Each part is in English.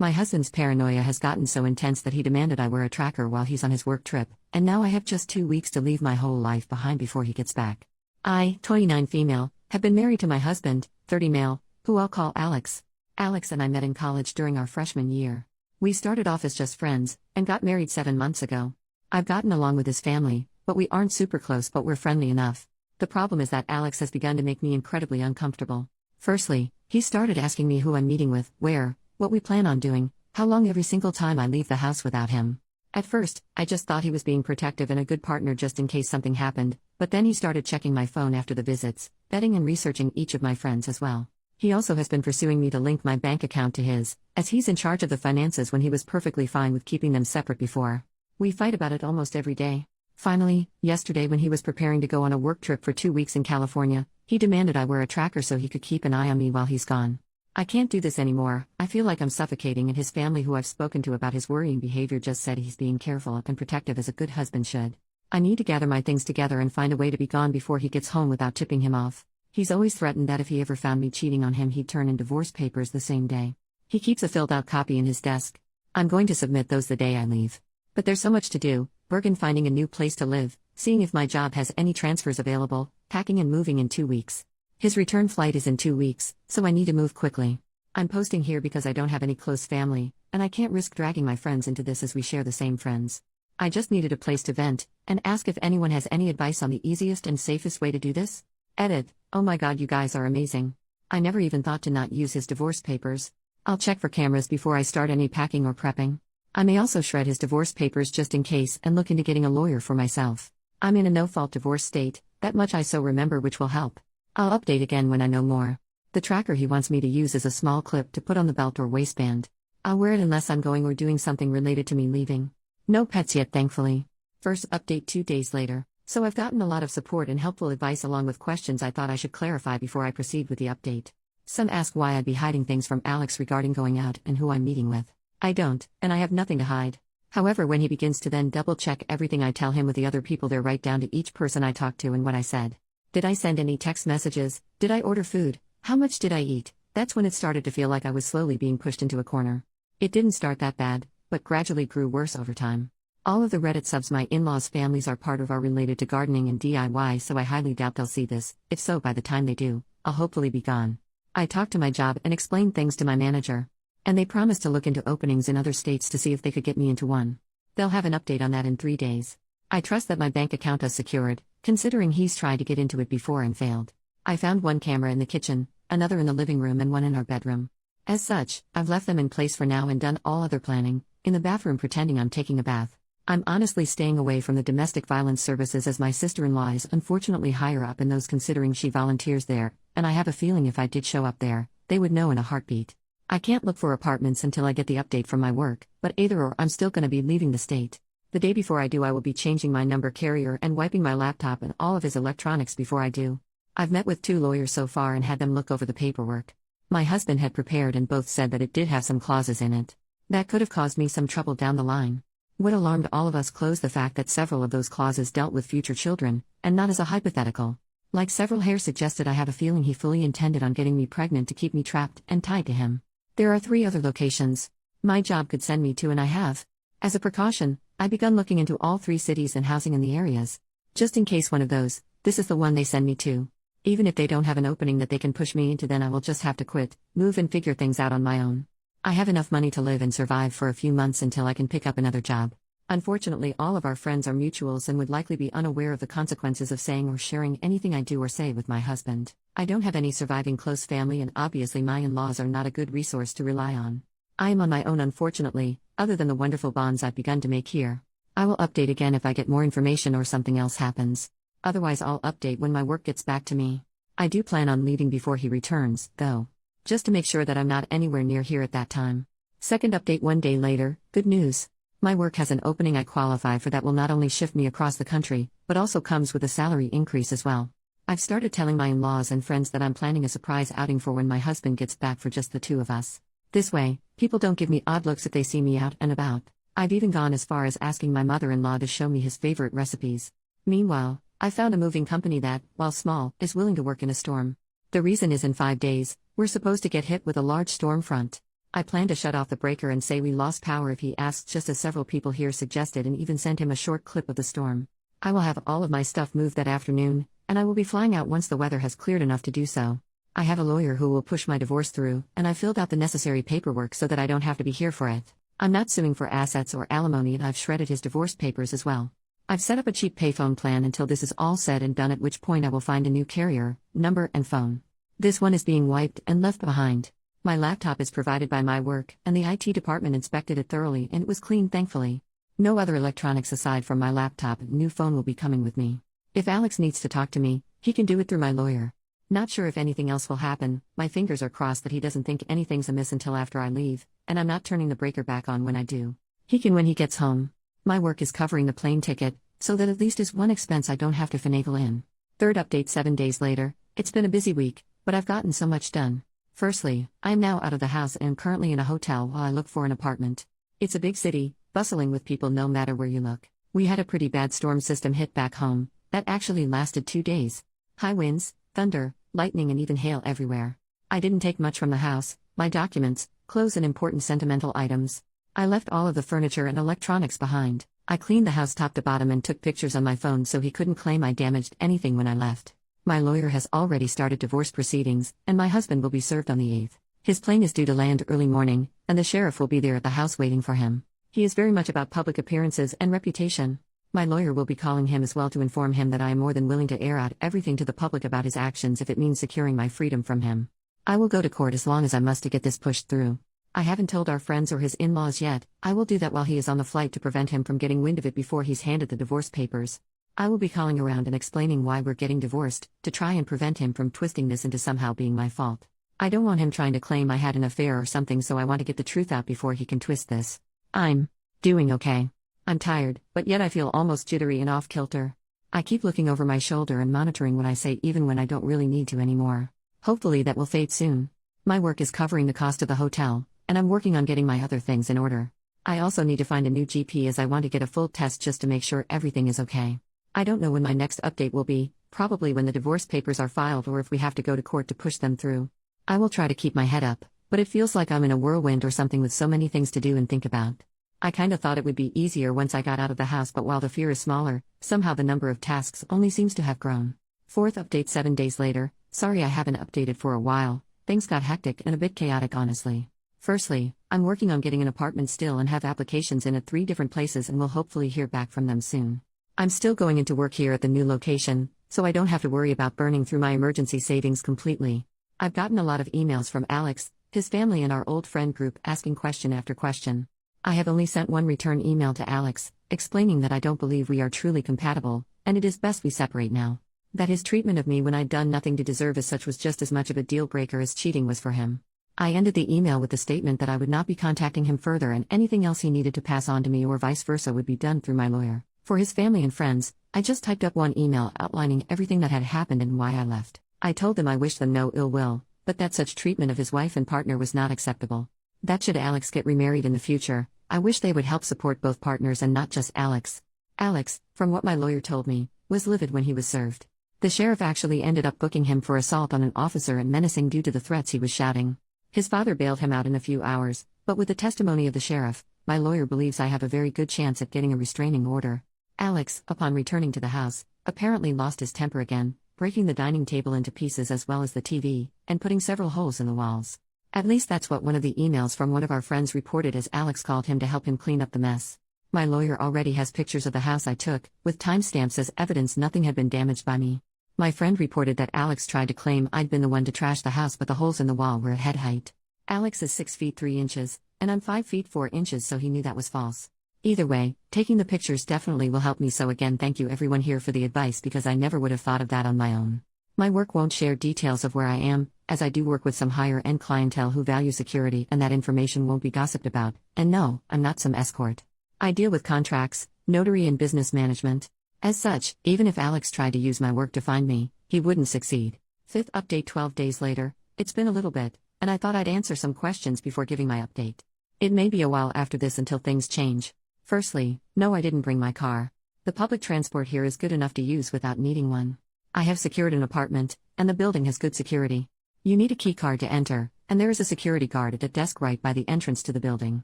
My husband's paranoia has gotten so intense that he demanded I wear a tracker while he's on his work trip, and now I have just 2 weeks to leave my whole life behind before he gets back. I, 29 female, have been married to my husband, 30 male, who I'll call Alex. Alex and I met in college during our freshman year. We started off as just friends, and got married 7 months ago. I've gotten along with his family, but we aren't super close, but we're friendly enough. The problem is that Alex has begun to make me incredibly uncomfortable. Firstly, he started asking me who I'm meeting with, where, what we plan on doing, how long every single time I leave the house without him. At first, I just thought he was being protective and a good partner just in case something happened, but then he started checking my phone after the visits, vetting and researching each of my friends as well. He also has been pursuing me to link my bank account to his, as he's in charge of the finances when he was perfectly fine with keeping them separate before. We fight about it almost every day. Finally, yesterday when he was preparing to go on a work trip for 2 weeks in California, he demanded I wear a tracker so he could keep an eye on me while he's gone. I can't do this anymore. I feel like I'm suffocating, and his family, who I've spoken to about his worrying behavior, just said he's being careful and protective as a good husband should. I need to gather my things together and find a way to be gone before he gets home without tipping him off. He's always threatened that if he ever found me cheating on him, he'd turn in divorce papers the same day. He keeps a filled-out copy in his desk. I'm going to submit those the day I leave. But there's so much to do: Bergen, finding a new place to live, seeing if my job has any transfers available, packing and moving in 2 weeks. His return flight is in 2 weeks, so I need to move quickly. I'm posting here because I don't have any close family, and I can't risk dragging my friends into this as we share the same friends. I just needed a place to vent, and ask if anyone has any advice on the easiest and safest way to do this. Edit. Oh my god, you guys are amazing. I never even thought to not use his divorce papers. I'll check for cameras before I start any packing or prepping. I may also shred his divorce papers just in case and look into getting a lawyer for myself. I'm in a no-fault divorce state, that much I so remember, which will help. I'll update again when I know more. The tracker he wants me to use is a small clip to put on the belt or waistband. I'll wear it unless I'm going or doing something related to me leaving. No pets yet, thankfully. First update 2 days later. So I've gotten a lot of support and helpful advice along with questions I thought I should clarify before I proceed with the update. Some ask why I'd be hiding things from Alex regarding going out and who I'm meeting with. I don't, and I have nothing to hide. However, when he begins to then double-check everything I tell him with the other people there, right down to each person I talked to and what I said. Did I send any text messages? Did I order food? How much did I eat? That's when it started to feel like I was slowly being pushed into a corner. It didn't start that bad, but gradually grew worse over time. All of the Reddit subs my in-laws' families are part of are related to gardening and DIY, so I highly doubt they'll see this. If so, by the time they do, I'll hopefully be gone. I talked to my job and explained things to my manager. And they promised to look into openings in other states to see if they could get me into one. They'll have an update on that in 3 days. I trust that my bank account is secured, considering he's tried to get into it before and failed. I found one camera in the kitchen, another in the living room, and one in our bedroom. As such, I've left them in place for now and done all other planning, in the bathroom pretending I'm taking a bath. I'm honestly staying away from the domestic violence services as my sister-in-law is unfortunately higher up in those, considering she volunteers there, and I have a feeling if I did show up there, they would know in a heartbeat. I can't look for apartments until I get the update from my work, but either or, I'm still going to be leaving the state. The day before I do, I will be changing my number carrier and wiping my laptop and all of his electronics before I do. I've met with 2 lawyers so far and had them look over the paperwork. My husband had prepared and both said that it did have some clauses in it that could have caused me some trouble down the line. What alarmed all of us closed the fact that several of those clauses dealt with future children, and not as a hypothetical. Like several here suggested, I have a feeling he fully intended on getting me pregnant to keep me trapped and tied to him. There are 3 other locations my job could send me to, and I have. As a precaution, I've begun looking into all 3 cities and housing in the areas. Just in case one of those, this is the one they send me to. Even if they don't have an opening that they can push me into, then I will just have to quit, move and figure things out on my own. I have enough money to live and survive for a few months until I can pick up another job. Unfortunately, all of our friends are mutuals and would likely be unaware of the consequences of saying or sharing anything I do or say with my husband. I don't have any surviving close family, and obviously my in-laws are not a good resource to rely on. I am on my own, unfortunately, other than the wonderful bonds I've begun to make here. I will update again if I get more information or something else happens. Otherwise, I'll update when my work gets back to me. I do plan on leaving before he returns, though, just to make sure that I'm not anywhere near here at that time. Second update 1 day later. Good news. My work has an opening I qualify for that will not only shift me across the country, but also comes with a salary increase as well. I've started telling my in-laws and friends that I'm planning a surprise outing for when my husband gets back for just the 2 of us. This way, people don't give me odd looks if they see me out and about. I've even gone as far as asking my mother-in-law to show me his favorite recipes. Meanwhile, I found a moving company that, while small, is willing to work in a storm. The reason is in 5 days, we're supposed to get hit with a large storm front. I plan to shut off the breaker and say we lost power if he asks, just as several people here suggested, and even sent him a short clip of the storm. I will have all of my stuff moved that afternoon, and I will be flying out once the weather has cleared enough to do so. I have a lawyer who will push my divorce through, and I filled out the necessary paperwork so that I don't have to be here for it. I'm not suing for assets or alimony, and I've shredded his divorce papers as well. I've set up a cheap payphone plan until this is all said and done, at which point I will find a new carrier, number, and phone. This one is being wiped and left behind. My laptop is provided by my work, and the IT department inspected it thoroughly and it was clean, thankfully. No other electronics aside from my laptop. New phone will be coming with me. If Alex needs to talk to me, he can do it through my lawyer. Not sure if anything else will happen. My fingers are crossed that he doesn't think anything's amiss until after I leave, and I'm not turning the breaker back on when I do. He can when he gets home. My work is covering the plane ticket, so that at least is one expense I don't have to finagle in. Third update 7 days later. It's been a busy week, but I've gotten so much done. Firstly, I am now out of the house and am currently in a hotel while I look for an apartment. It's a big city, bustling with people no matter where you look. We had a pretty bad storm system hit back home, that actually lasted 2 days. High winds, thunder, lightning, and even hail everywhere. I didn't take much from the house: my documents, clothes, and important sentimental items. I left all of the furniture and electronics behind. I cleaned the house top to bottom and took pictures on my phone so he couldn't claim I damaged anything when I left. My lawyer has already started divorce proceedings, and my husband will be served on the 8th. His plane is due to land early morning, and the sheriff will be there at the house waiting for him. He is very much about public appearances and reputation. My lawyer will be calling him as well to inform him that I am more than willing to air out everything to the public about his actions if it means securing my freedom from him. I will go to court as long as I must to get this pushed through. I haven't told our friends or his in-laws yet. I will do that while he is on the flight to prevent him from getting wind of it before he's handed the divorce papers. I will be calling around and explaining why we're getting divorced, to try and prevent him from twisting this into somehow being my fault. I don't want him trying to claim I had an affair or something, so I want to get the truth out before he can twist this. I'm doing okay. I'm tired, but yet I feel almost jittery and off-kilter. I keep looking over my shoulder and monitoring what I say even when I don't really need to anymore. Hopefully that will fade soon. My work is covering the cost of the hotel, and I'm working on getting my other things in order. I also need to find a new GP as I want to get a full test just to make sure everything is okay. I don't know when my next update will be, probably when the divorce papers are filed or if we have to go to court to push them through. I will try to keep my head up, but it feels like I'm in a whirlwind or something with so many things to do and think about. I kinda thought it would be easier once I got out of the house, but while the fear is smaller, somehow the number of tasks only seems to have grown. Fourth update 7 days later. Sorry I haven't updated for a while. Things got hectic and a bit chaotic, honestly. Firstly, I'm working on getting an apartment still and have applications in at 3 different places and will hopefully hear back from them soon. I'm still going into work here at the new location, so I don't have to worry about burning through my emergency savings completely. I've gotten a lot of emails from Alex, his family, and our old friend group asking question after question. I have only sent one return email to Alex, explaining that I don't believe we are truly compatible, and it is best we separate now. That his treatment of me when I'd done nothing to deserve as such was just as much of a deal breaker as cheating was for him. I ended the email with the statement that I would not be contacting him further, and anything else he needed to pass on to me or vice versa would be done through my lawyer. For his family and friends, I just typed up one email outlining everything that had happened and why I left. I told them I wished them no ill will, but that such treatment of his wife and partner was not acceptable. That should Alex get remarried in the future, I wish they would help support both partners and not just Alex. Alex, from what my lawyer told me, was livid when he was served. The sheriff actually ended up booking him for assault on an officer and menacing due to the threats he was shouting. His father bailed him out in a few hours, but with the testimony of the sheriff, my lawyer believes I have a very good chance at getting a restraining order. Alex, upon returning to the house, apparently lost his temper again, breaking the dining table into pieces as well as the TV, and putting several holes in the walls. At least that's what one of the emails from one of our friends reported, as Alex called him to help him clean up the mess. My lawyer already has pictures of the house I took, with timestamps as evidence nothing had been damaged by me. My friend reported that Alex tried to claim I'd been the one to trash the house, but the holes in the wall were at head height. Alex is 6 feet 3 inches, and I'm 5 feet 4 inches, so he knew that was false. Either way, taking the pictures definitely will help me, so again thank you everyone here for the advice, because I never would have thought of that on my own. My work won't share details of where I am, as I do work with some higher-end clientele who value security, and that information won't be gossiped about. And no, I'm not some escort. I deal with contracts, notary, and business management. As such, even if Alex tried to use my work to find me, he wouldn't succeed. Fifth update 12 days later. It's been a little bit, and I thought I'd answer some questions before giving my update. It may be a while after this until things change. Firstly, no, I didn't bring my car. The public transport here is good enough to use without needing one. I have secured an apartment, and the building has good security. You need a key card to enter, and there is a security guard at a desk right by the entrance to the building.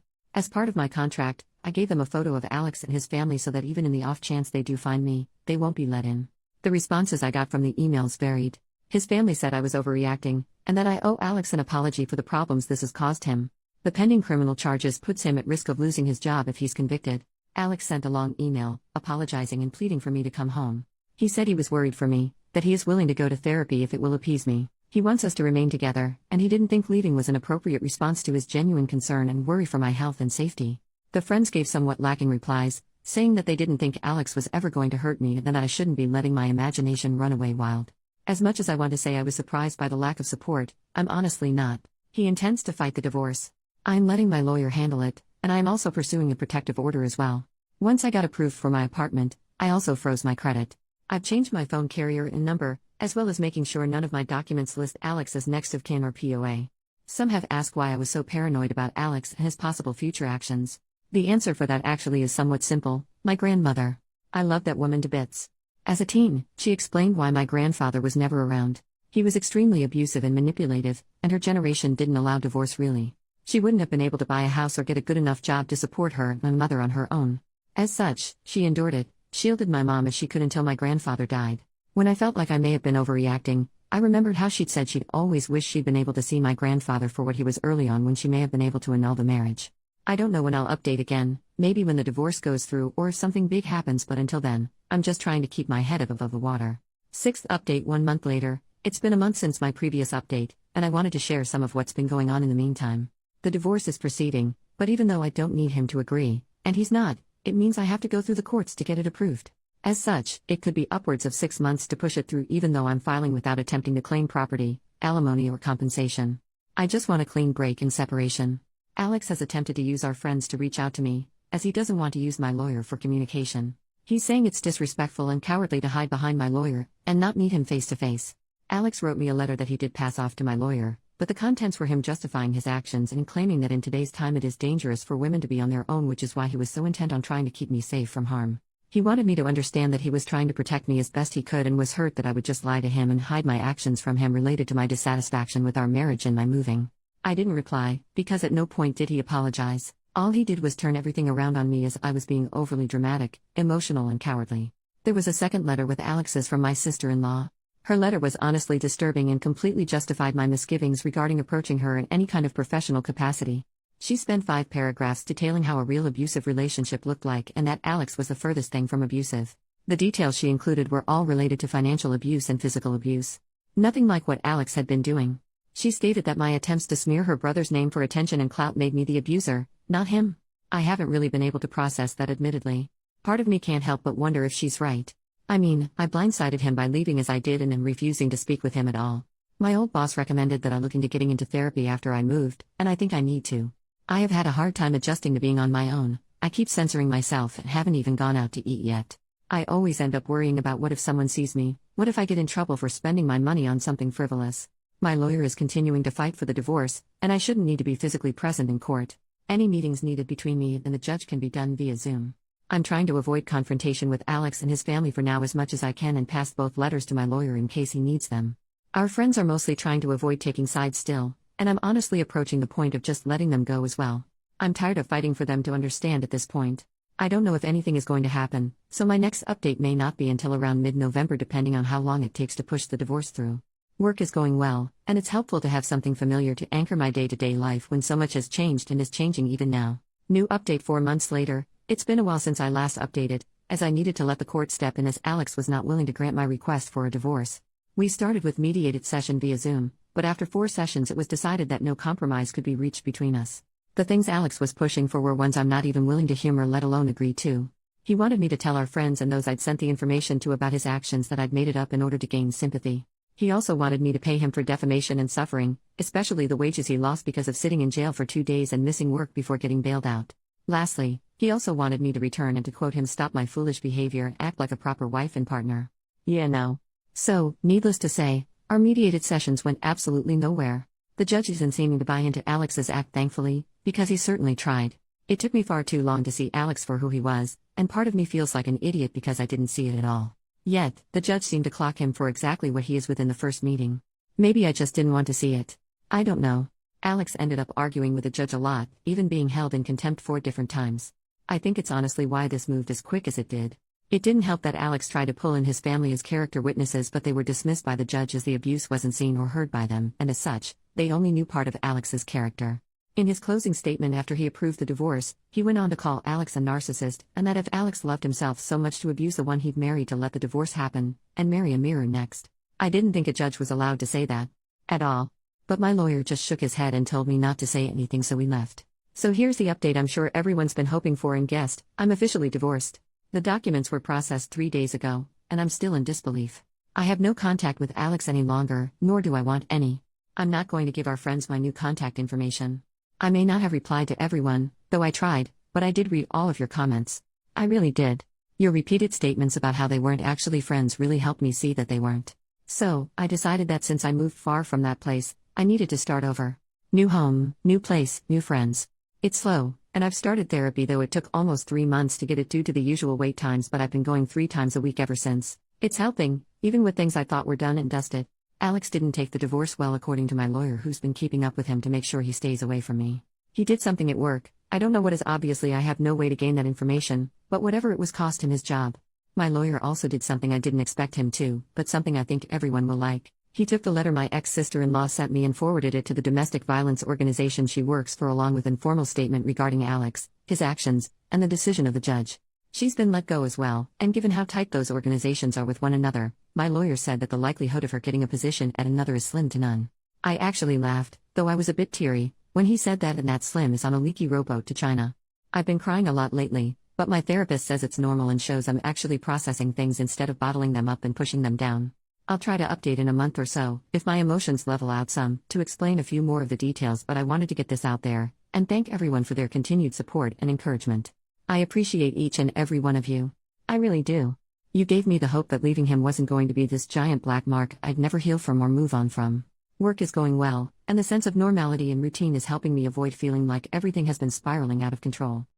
As part of my contract, I gave them a photo of Alex and his family so that even in the off chance they do find me, they won't be let in. The responses I got from the emails varied. His family said I was overreacting, and that I owe Alex an apology for the problems this has caused him. The pending criminal charges puts him at risk of losing his job if he's convicted. Alex sent a long email, apologizing and pleading for me to come home. He said he was worried for me, that he is willing to go to therapy if it will appease me. He wants us to remain together, and he didn't think leaving was an appropriate response to his genuine concern and worry for my health and safety. The friends gave somewhat lacking replies, saying that they didn't think Alex was ever going to hurt me and that I shouldn't be letting my imagination run away wild. As much as I want to say I was surprised by the lack of support, I'm honestly not. He intends to fight the divorce. I'm letting my lawyer handle it, and I'm also pursuing a protective order as well. Once I got approved for my apartment, I also froze my credit. I've changed my phone carrier and number, as well as making sure none of my documents list Alex as next of kin or POA. Some have asked why I was so paranoid about Alex and his possible future actions. The answer for that actually is somewhat simple: my grandmother. I love that woman to bits. As a teen, she explained why my grandfather was never around. He was extremely abusive and manipulative, and her generation didn't allow divorce really. She wouldn't have been able to buy a house or get a good enough job to support her and my mother on her own. As such, she endured it, shielded my mom as she could until my grandfather died. When I felt like I may have been overreacting, I remembered how she'd said she'd always wished she'd been able to see my grandfather for what he was early on when she may have been able to annul the marriage. I don't know when I'll update again, maybe when the divorce goes through or if something big happens, but until then, I'm just trying to keep my head above the water. 6th update 1 month later. It's been a month since my previous update, and I wanted to share some of what's been going on in the meantime. The divorce is proceeding, but even though I don't need him to agree, and he's not, it means I have to go through the courts to get it approved. As such, it could be upwards of 6 months to push it through even though I'm filing without attempting to claim property, alimony or compensation. I just want a clean break and separation. Alex has attempted to use our friends to reach out to me, as he doesn't want to use my lawyer for communication. He's saying it's disrespectful and cowardly to hide behind my lawyer, and not meet him face to face. Alex wrote me a letter that he did pass off to my lawyer, but the contents were him justifying his actions and claiming that in today's time it is dangerous for women to be on their own, which is why he was so intent on trying to keep me safe from harm. He wanted me to understand that he was trying to protect me as best he could and was hurt that I would just lie to him and hide my actions from him related to my dissatisfaction with our marriage and my moving. I didn't reply, because at no point did he apologize. All he did was turn everything around on me as I was being overly dramatic, emotional and cowardly. There was a second letter with Alex's from my sister-in-law. Her letter was honestly disturbing and completely justified my misgivings regarding approaching her in any kind of professional capacity. She spent 5 paragraphs detailing how a real abusive relationship looked like and that Alex was the furthest thing from abusive. The details she included were all related to financial abuse and physical abuse. Nothing like what Alex had been doing. She stated that my attempts to smear her brother's name for attention and clout made me the abuser, not him. I haven't really been able to process that, admittedly. Part of me can't help but wonder if she's right. I mean, I blindsided him by leaving as I did and then refusing to speak with him at all. My old boss recommended that I look into getting into therapy after I moved, and I think I need to. I have had a hard time adjusting to being on my own. I keep censoring myself and haven't even gone out to eat yet. I always end up worrying about what if someone sees me, what if I get in trouble for spending my money on something frivolous. My lawyer is continuing to fight for the divorce, and I shouldn't need to be physically present in court. Any meetings needed between me and the judge can be done via Zoom. I'm trying to avoid confrontation with Alex and his family for now as much as I can and passed both letters to my lawyer in case he needs them. Our friends are mostly trying to avoid taking sides still, and I'm honestly approaching the point of just letting them go as well. I'm tired of fighting for them to understand at this point. I don't know if anything is going to happen, so my next update may not be until around mid-November depending on how long it takes to push the divorce through. Work is going well, and it's helpful to have something familiar to anchor my day-to-day life when so much has changed and is changing even now. New update 4 months later. It's been a while since I last updated, as I needed to let the court step in as Alex was not willing to grant my request for a divorce. We started with mediated session via Zoom, but after 4 sessions it was decided that no compromise could be reached between us. The things Alex was pushing for were ones I'm not even willing to humor, let alone agree to. He wanted me to tell our friends and those I'd sent the information to about his actions that I'd made it up in order to gain sympathy. He also wanted me to pay him for defamation and suffering, especially the wages he lost because of sitting in jail for 2 days and missing work before getting bailed out. Lastly, he also wanted me to return and to quote him, stop my foolish behavior and act like a proper wife and partner. Yeah, no. So, needless to say, our mediated sessions went absolutely nowhere. The judge isn't seeming to buy into Alex's act, thankfully, because he certainly tried. It took me far too long to see Alex for who he was, and part of me feels like an idiot because I didn't see it at all. Yet, the judge seemed to clock him for exactly what he is within the first meeting. Maybe I just didn't want to see it. I don't know. Alex ended up arguing with the judge a lot, even being held in contempt 4 different times. I think it's honestly why this moved as quick as it did. It didn't help that Alex tried to pull in his family as character witnesses, but they were dismissed by the judge as the abuse wasn't seen or heard by them, and as such, they only knew part of Alex's character. In his closing statement after he approved the divorce, he went on to call Alex a narcissist, and that if Alex loved himself so much to abuse the one he'd married to let the divorce happen, and marry a mirror next. I didn't think a judge was allowed to say that. At all. But my lawyer just shook his head and told me not to say anything, so we left. So here's the update I'm sure everyone's been hoping for and guessed: I'm officially divorced. The documents were processed 3 days ago, and I'm still in disbelief. I have no contact with Alex any longer, nor do I want any. I'm not going to give our friends my new contact information. I may not have replied to everyone, though I tried, but I did read all of your comments. I really did. Your repeated statements about how they weren't actually friends really helped me see that they weren't. So, I decided that since I moved far from that place, I needed to start over. New home, new place, new friends. It's slow, and I've started therapy, though it took almost 3 months to get it due to the usual wait times, but I've been going 3 times a week ever since. It's helping, even with things I thought were done and dusted. Alex didn't take the divorce well, according to my lawyer, who's been keeping up with him to make sure he stays away from me. He did something at work. I don't know what is. Obviously I have no way to gain that information, but whatever it was cost him his job. My lawyer also did something I didn't expect him to, but something I think everyone will like. He took the letter my ex-sister-in-law sent me and forwarded it to the domestic violence organization she works for, along with an informal statement regarding Alex, his actions, and the decision of the judge. She's been let go as well, and given how tight those organizations are with one another, my lawyer said that the likelihood of her getting a position at another is slim to none. I actually laughed, though I was a bit teary, when he said that, and that Slim is on a leaky rowboat to China. I've been crying a lot lately, but my therapist says it's normal and shows I'm actually processing things instead of bottling them up and pushing them down. I'll try to update in a month or so, if my emotions level out some, to explain a few more of the details, but I wanted to get this out there, and thank everyone for their continued support and encouragement. I appreciate each and every one of you. I really do. You gave me the hope that leaving him wasn't going to be this giant black mark I'd never heal from or move on from. Work is going well, and the sense of normality and routine is helping me avoid feeling like everything has been spiraling out of control.